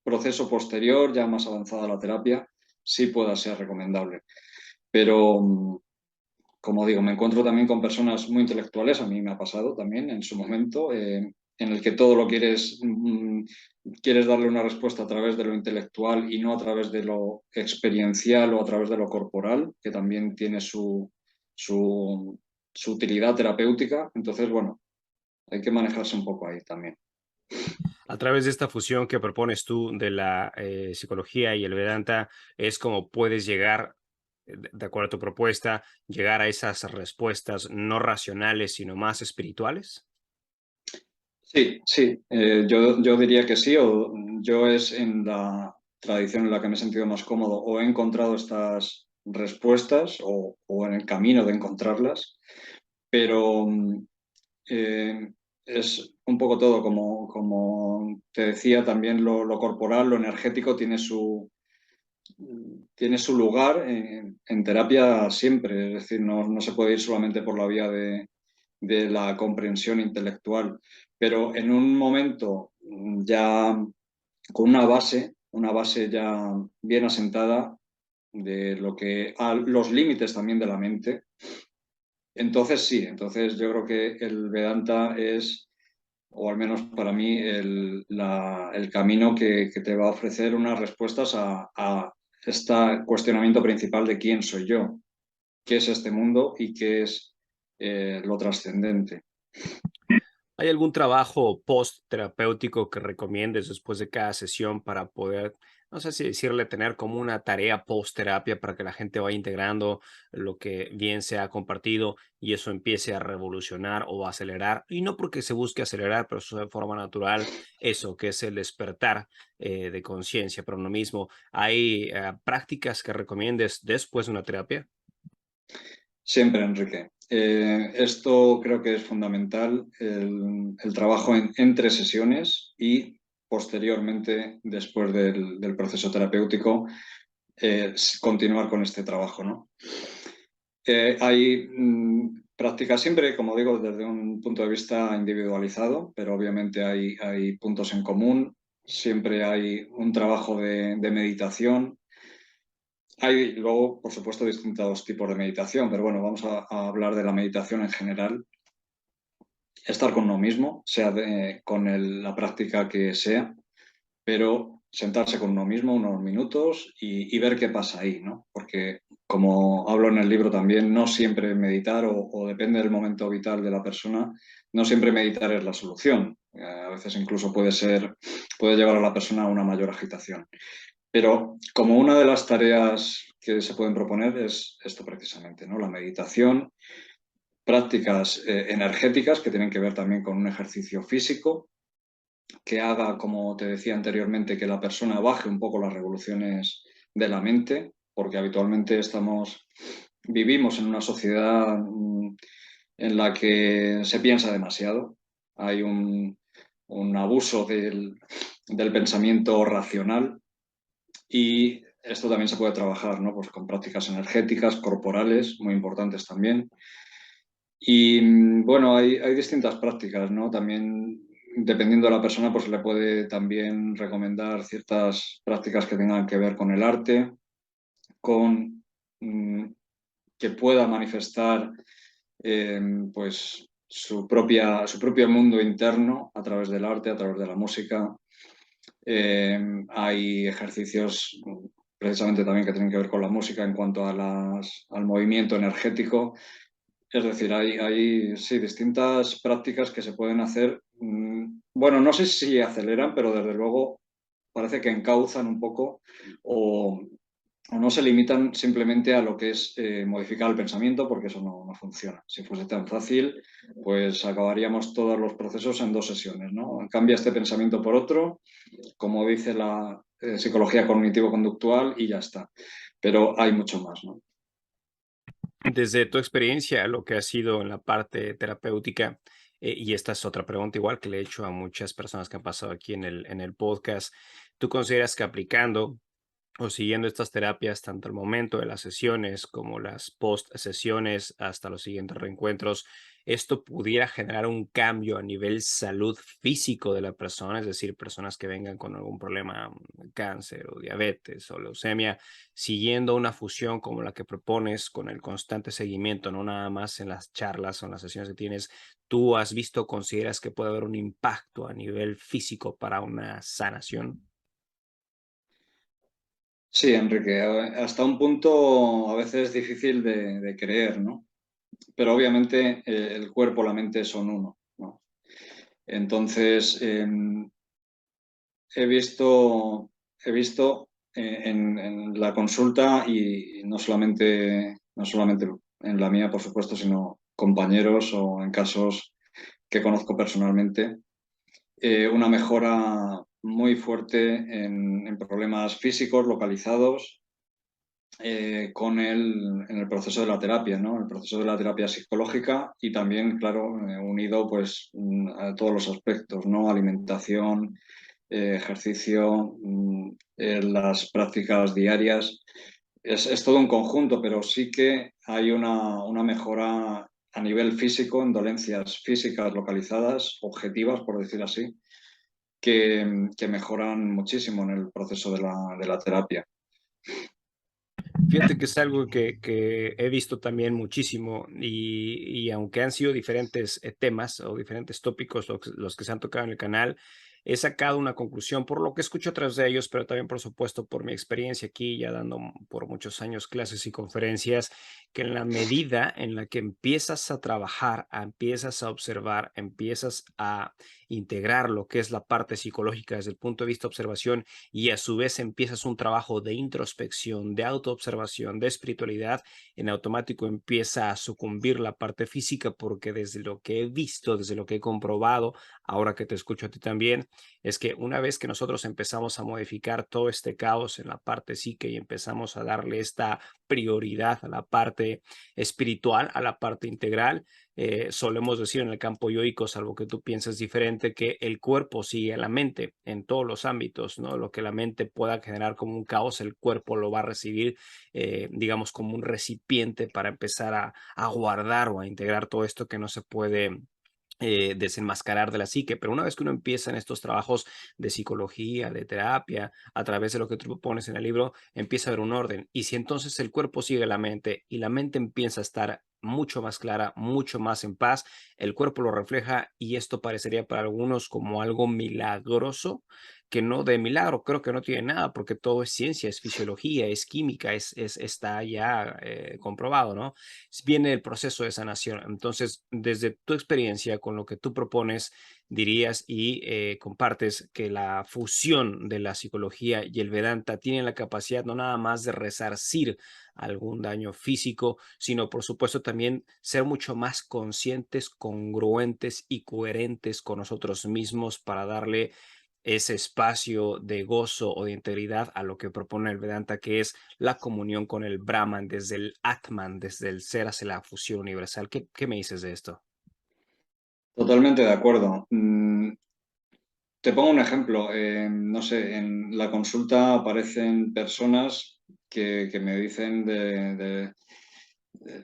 proceso posterior, ya más avanzada la terapia, sí pueda ser recomendable. Pero, como digo, me encuentro también con personas muy intelectuales, a mí me ha pasado también en su momento, en el que todo lo quieres darle una respuesta a través de lo intelectual y no a través de lo experiencial o a través de lo corporal, que también tiene su utilidad terapéutica. Entonces, bueno, hay que manejarse un poco ahí también. A través de esta fusión que propones tú de la psicología y el Vedanta, es como puedes llegar, de acuerdo a tu propuesta, llegar a esas respuestas no racionales, sino más espirituales. Sí, sí, yo diría que sí, o yo es en la tradición en la que me he sentido más cómodo, o he encontrado estas respuestas o en el camino de encontrarlas, pero eh, es un poco todo, como te decía, también lo corporal, lo energético tiene su lugar en terapia siempre, es decir, no se puede ir solamente por la vía de la comprensión intelectual, pero en un momento ya con una base ya bien asentada de lo que a los límites también de la mente. Entonces sí, entonces yo creo que el Vedanta es, o al menos para mí, el camino que te va a ofrecer unas respuestas a este cuestionamiento principal de quién soy yo, qué es este mundo y qué es lo trascendente. ¿Hay algún trabajo post-terapéutico que recomiendes después de cada sesión para poder, no sé si decirle, tener como una tarea post-terapia para que la gente vaya integrando lo que bien se ha compartido y eso empiece a revolucionar o a acelerar? Y no porque se busque acelerar, pero eso de forma natural, eso que es el despertar de conciencia para uno mismo. ¿Hay prácticas que recomiendes después de una terapia? Siempre, Enrique. Esto creo que es fundamental, el trabajo entre sesiones y posteriormente, después del proceso terapéutico, continuar con este trabajo, ¿no? Hay prácticas siempre, como digo, desde un punto de vista individualizado, pero obviamente hay puntos en común. Siempre hay un trabajo de meditación. Hay luego, por supuesto, distintos tipos de meditación, pero bueno, vamos a hablar de la meditación en general. Estar con uno mismo, sea con la práctica que sea, pero sentarse con uno mismo unos minutos y ver qué pasa ahí, ¿no? Porque como hablo en el libro también, no siempre meditar o depende del momento vital de la persona, no siempre meditar es la solución. A veces incluso puede llevar a la persona a una mayor agitación. Pero como una de las tareas que se pueden proponer es esto precisamente, ¿no? La meditación, prácticas energéticas que tienen que ver también con un ejercicio físico que haga, como te decía anteriormente, que la persona baje un poco las revoluciones de la mente, porque habitualmente vivimos en una sociedad en la que se piensa demasiado. Hay un abuso del pensamiento racional y esto también se puede trabajar, ¿no? Pues con prácticas energéticas, corporales, muy importantes también. Y bueno, hay distintas prácticas, ¿no? También, dependiendo de la persona, pues se le puede también recomendar ciertas prácticas que tengan que ver con el arte, con mm, que pueda manifestar eh, pues su propio mundo interno a través del arte, a través de la música. Hay ejercicios precisamente también que tienen que ver con la música en cuanto a al movimiento energético. Es decir, hay sí, distintas prácticas que se pueden hacer. Bueno, no sé si aceleran, pero desde luego parece que encauzan un poco o no se limitan simplemente a lo que es modificar el pensamiento, porque eso no funciona. Si fuese tan fácil, pues acabaríamos todos los procesos en 2 sesiones, ¿no? Cambia este pensamiento por otro, como dice la psicología cognitivo-conductual, y ya está. Pero hay mucho más, ¿no? Desde tu experiencia, lo que ha sido en la parte terapéutica, y esta es otra pregunta igual que le he hecho a muchas personas que han pasado aquí en el podcast, ¿tú consideras que aplicando o siguiendo estas terapias, tanto al momento de las sesiones como las post sesiones hasta los siguientes reencuentros, esto pudiera generar un cambio a nivel salud físico de la persona, es decir, personas que vengan con algún problema, cáncer o diabetes o leucemia, siguiendo una fusión como la que propones con el constante seguimiento, no nada más en las charlas o en las sesiones que tienes, ¿tú has visto, consideras que puede haber un impacto a nivel físico para una sanación? Sí, Enrique, hasta un punto a veces es difícil de creer, ¿no? Pero obviamente el cuerpo, la mente son uno, ¿no? Entonces, he visto en la consulta y no solamente en la mía, por supuesto, sino compañeros o en casos que conozco personalmente, una mejora muy fuerte en problemas físicos localizados en el proceso de la terapia, ¿no? El proceso de la terapia psicológica y también, claro, unido pues a todos los aspectos, ¿no? Alimentación, ejercicio, las prácticas diarias. Es todo un conjunto, pero sí que hay una mejora a nivel físico, en dolencias físicas localizadas, objetivas, por decir así, que mejoran muchísimo en el proceso de la terapia. Fíjate que es algo que he visto también muchísimo y aunque han sido diferentes temas o diferentes tópicos los que se han tocado en el canal, he sacado una conclusión por lo que escucho tras de ellos, pero también por supuesto por mi experiencia aquí, ya dando por muchos años clases y conferencias, que en la medida en la que empiezas a trabajar, empiezas a observar, empiezas a integrar lo que es la parte psicológica desde el punto de vista de observación y a su vez empiezas un trabajo de introspección, de autoobservación, de espiritualidad, en automático empieza a sucumbir la parte física porque desde lo que he visto, desde lo que he comprobado, ahora que te escucho a ti también, es que una vez que nosotros empezamos a modificar todo este caos en la parte psique y empezamos a darle esta prioridad a la parte espiritual, a la parte integral, solemos decir en el campo yoico, salvo que tú pienses diferente, que el cuerpo sigue a la mente en todos los ámbitos, ¿no? Lo que la mente pueda generar como un caos, el cuerpo lo va a recibir, digamos, como un recipiente para empezar a guardar o a integrar todo esto que no se puede desenmascarar de la psique, pero una vez que uno empieza en estos trabajos de psicología, de terapia, a través de lo que tú pones en el libro, empieza a haber un orden. Y si entonces el cuerpo sigue la mente y la mente empieza a estar mucho más clara, mucho más en paz, el cuerpo lo refleja y esto parecería para algunos como algo milagroso, que no de milagro, creo que no tiene nada, porque todo es ciencia, es fisiología, es química, está ya comprobado, ¿no? Viene el proceso de sanación. Entonces, desde tu experiencia con lo que tú propones, dirías y compartes que la fusión de la psicología y el Vedanta tienen la capacidad no nada más de resarcir algún daño físico, sino por supuesto también ser mucho más conscientes, congruentes y coherentes con nosotros mismos para darle ese espacio de gozo o de integridad a lo que propone el Vedanta, que es la comunión con el Brahman, desde el Atman, desde el ser hacia la fusión universal. ¿Qué me dices de esto? Totalmente de acuerdo. Te pongo un ejemplo. No sé, en la consulta aparecen personas que me dicen de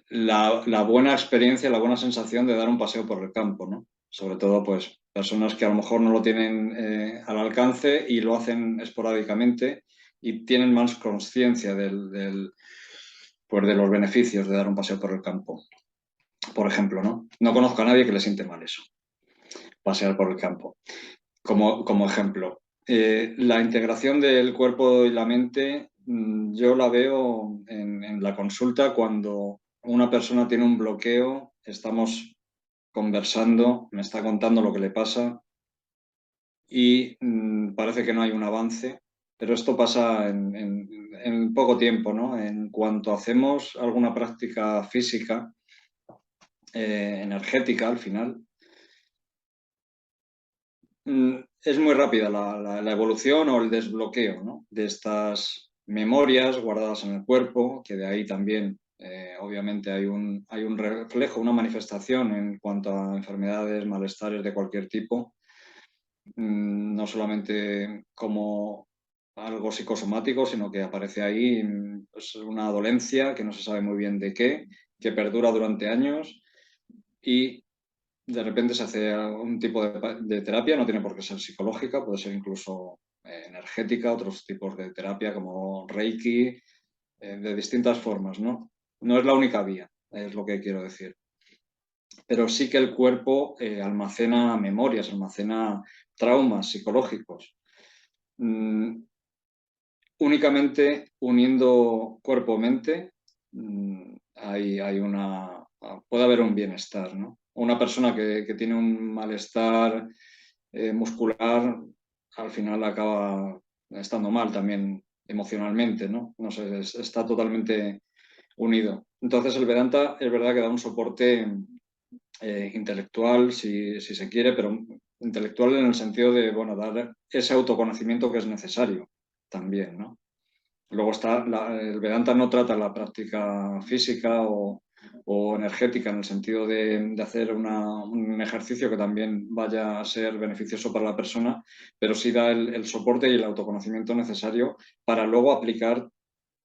la buena experiencia, la buena sensación de dar un paseo por el campo, ¿no? Sobre todo, pues, personas que a lo mejor no lo tienen al alcance y lo hacen esporádicamente y tienen más conciencia pues, de los beneficios de dar un paseo por el campo, por ejemplo, ¿no? No conozco a nadie que le siente mal eso, pasear por el campo. Como ejemplo. La integración del cuerpo y la mente, yo la veo en la consulta cuando una persona tiene un bloqueo, estamos conversando, me está contando lo que le pasa y parece que no hay un avance, pero esto pasa en poco tiempo, ¿no? En cuanto hacemos alguna práctica física, energética al final, es muy rápida la evolución o el desbloqueo, ¿no? De estas memorias guardadas en el cuerpo, que de ahí también, obviamente, hay un reflejo, una manifestación en cuanto a enfermedades, malestares de cualquier tipo, no solamente como algo psicosomático, sino que aparece ahí pues, una dolencia que no se sabe muy bien de qué, que perdura durante años y de repente se hace un tipo de terapia, no tiene por qué ser psicológica, puede ser incluso energética, otros tipos de terapia como Reiki, de distintas formas, ¿no? No es la única vía, es lo que quiero decir. Pero sí que el cuerpo almacena memorias, almacena traumas psicológicos. Mm, Únicamente uniendo cuerpo-mente puede haber un bienestar, ¿no? Una persona que tiene un malestar muscular al final acaba estando mal también emocionalmente, ¿no? No sé, está totalmente unido. Entonces el Vedanta es verdad que da un soporte intelectual, si se quiere, pero intelectual en el sentido de, bueno, dar ese autoconocimiento que es necesario también, ¿no? Luego el Vedanta no trata la práctica física o energética en el sentido de hacer un ejercicio que también vaya a ser beneficioso para la persona, pero sí da el soporte y el autoconocimiento necesario para luego aplicar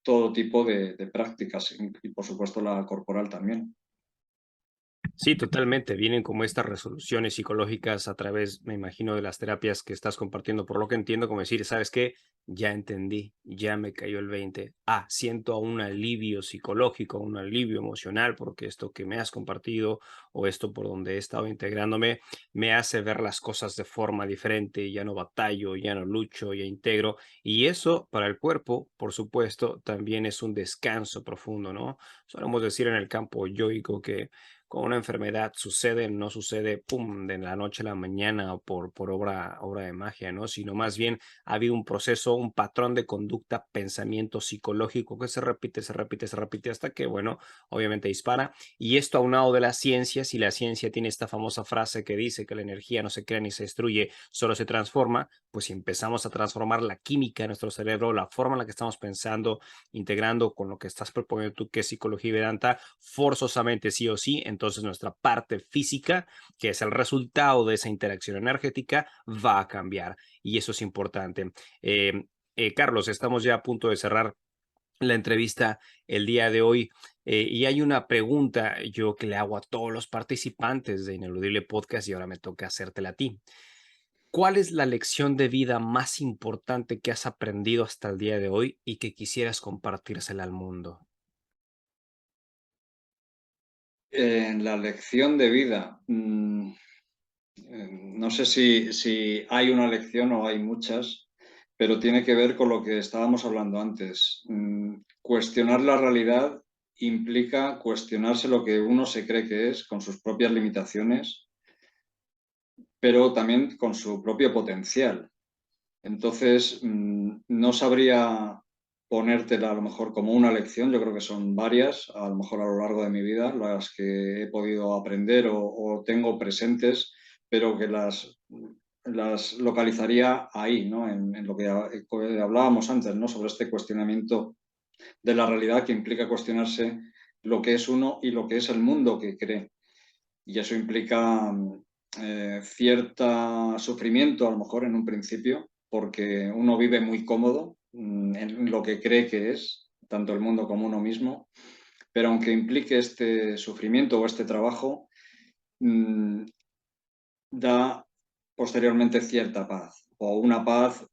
todo tipo de prácticas y, por supuesto, la corporal también. Sí, totalmente. Vienen como estas resoluciones psicológicas a través, me imagino, de las terapias que estás compartiendo. Por lo que entiendo, como decir, ¿sabes qué? Ya entendí, ya me cayó el 20. Ah, siento un alivio psicológico, un alivio emocional, porque esto que me has compartido o esto por donde he estado integrándome me hace ver las cosas de forma diferente. Ya no batallo, ya no lucho, ya integro. Y eso para el cuerpo, por supuesto, también es un descanso profundo, ¿no? Solemos decir en el campo yoico que con una enfermedad sucede, no sucede, pum, de la noche a la mañana o por obra de magia, ¿no? Sino más bien ha habido un proceso, un patrón de conducta, pensamiento psicológico que se repite, se repite, se repite hasta que, bueno, obviamente dispara. Y esto aunado de la ciencia, si la ciencia tiene esta famosa frase que dice que la energía no se crea ni se destruye, solo se transforma, pues si empezamos a transformar la química de nuestro cerebro, la forma en la que estamos pensando, integrando con lo que estás proponiendo tú, que es psicología y Vedanta, forzosamente sí o sí, entonces nuestra parte física, que es el resultado de esa interacción energética, va a cambiar. Y eso es importante. Carlos, estamos ya a punto de cerrar la entrevista el día de hoy y hay una pregunta yo que le hago a todos los participantes de Ineludible Podcast y ahora me toca hacértela a ti. ¿Cuál es la lección de vida más importante que has aprendido hasta el día de hoy y que quisieras compartírsela al mundo? En la lección de vida, no sé si hay una lección o hay muchas, pero tiene que ver con lo que estábamos hablando antes. Cuestionar la realidad implica cuestionarse lo que uno se cree que es, con sus propias limitaciones, pero también con su propio potencial. Entonces, no sabría ponértela a lo mejor como una lección, yo creo que son varias, a lo mejor a lo largo de mi vida, las que he podido aprender o tengo presentes, pero que las localizaría ahí, ¿no? En lo que hablábamos antes, ¿no? Sobre este cuestionamiento de la realidad que implica cuestionarse lo que es uno y lo que es el mundo que cree. Y eso implica cierto sufrimiento, a lo mejor en un principio, porque uno vive muy cómodo en lo que cree que es, tanto el mundo como uno mismo, pero aunque implique este sufrimiento o este trabajo, mmm, da posteriormente cierta paz, o una paz,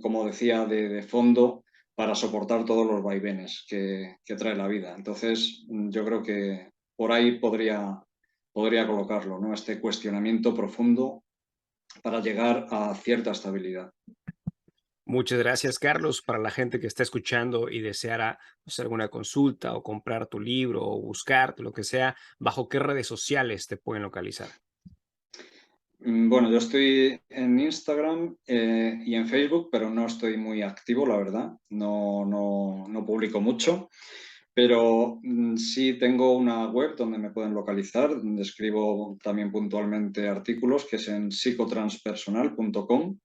como decía, de fondo para soportar todos los vaivenes que trae la vida. Entonces, yo creo que por ahí podría colocarlo, ¿no? Este cuestionamiento profundo para llegar a cierta estabilidad. Muchas gracias, Carlos. Para la gente que está escuchando y deseara hacer alguna consulta o comprar tu libro o buscarte, lo que sea, ¿bajo qué redes sociales te pueden localizar? Bueno, yo estoy en Instagram y en Facebook, pero no estoy muy activo, la verdad. No publico mucho. Pero sí tengo una web donde me pueden localizar, donde escribo también puntualmente artículos, que es en psicotranspersonal.com.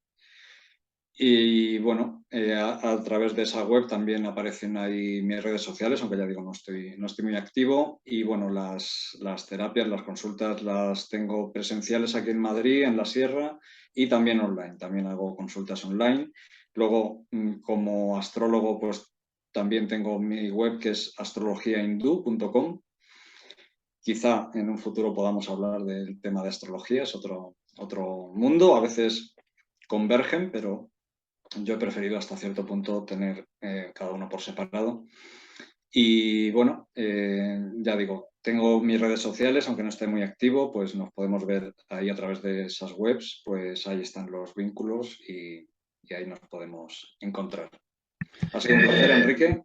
Y bueno, a través de esa web también aparecen ahí mis redes sociales, aunque ya digo, no estoy muy activo. Y bueno, las terapias, las consultas las tengo presenciales aquí en Madrid, en la Sierra, y también online. También hago consultas online. Luego, como astrólogo, pues también tengo mi web que es astrologiahindú.com Quizá en un futuro podamos hablar del tema de astrología, es otro mundo, a veces convergen, pero yo he preferido hasta cierto punto tener cada uno por separado. Y bueno, ya digo, tengo mis redes sociales, aunque no esté muy activo, pues nos podemos ver ahí a través de esas webs, pues ahí están los vínculos y ahí nos podemos encontrar. Ha sido un placer, Enrique.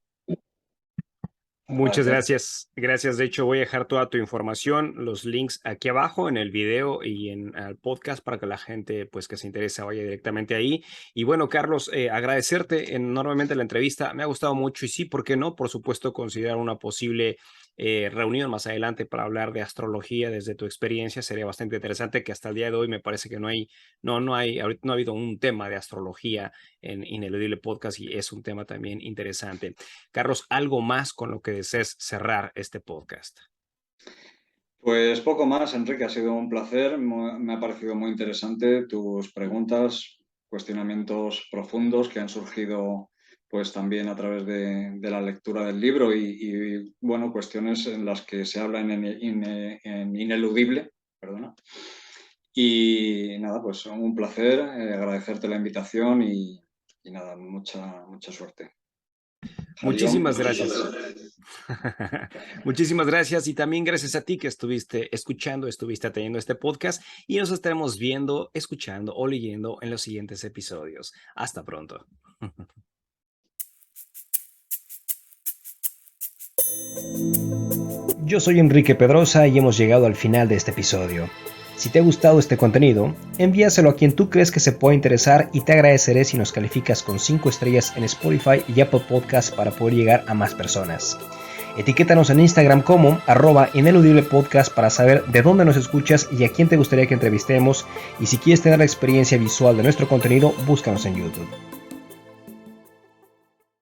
Muchas gracias. Gracias. De hecho, voy a dejar toda tu información, los links aquí abajo en el video y en el podcast para que la gente pues que se interesa vaya directamente ahí. Y bueno, Carlos, agradecerte enormemente la entrevista. Me ha gustado mucho y sí, ¿por qué no? Por supuesto, considerar una posible reunión más adelante para hablar de astrología desde tu experiencia. Sería bastante interesante, que hasta el día de hoy me parece que ahorita no ha habido un tema de astrología en Ineludible Podcast y es un tema también interesante. Carlos, ¿algo más con lo que desees cerrar este podcast? Pues poco más, Enrique, ha sido un placer. Me ha parecido muy interesante tus preguntas, cuestionamientos profundos que han surgido pues también a través de la lectura del libro y, bueno, cuestiones en las que se habla en Ineludible, perdona. Y nada, pues un placer, agradecerte la invitación y nada, mucha suerte. Muchísimas gracias. Muchísimas gracias y también gracias a ti que estuviste escuchando, estuviste atendiendo este podcast y nos estaremos viendo, escuchando o leyendo en los siguientes episodios. Hasta pronto. Yo soy Enrique Pedrosa y hemos llegado al final de este episodio. Si te ha gustado este contenido, envíaselo a quien tú crees que se pueda interesar y te agradeceré si nos calificas con 5 estrellas en Spotify y Apple Podcasts para poder llegar a más personas. Etiquétanos en Instagram como @ineludiblepodcast para saber de dónde nos escuchas y a quién te gustaría que entrevistemos, y si quieres tener la experiencia visual de nuestro contenido, búscanos en YouTube.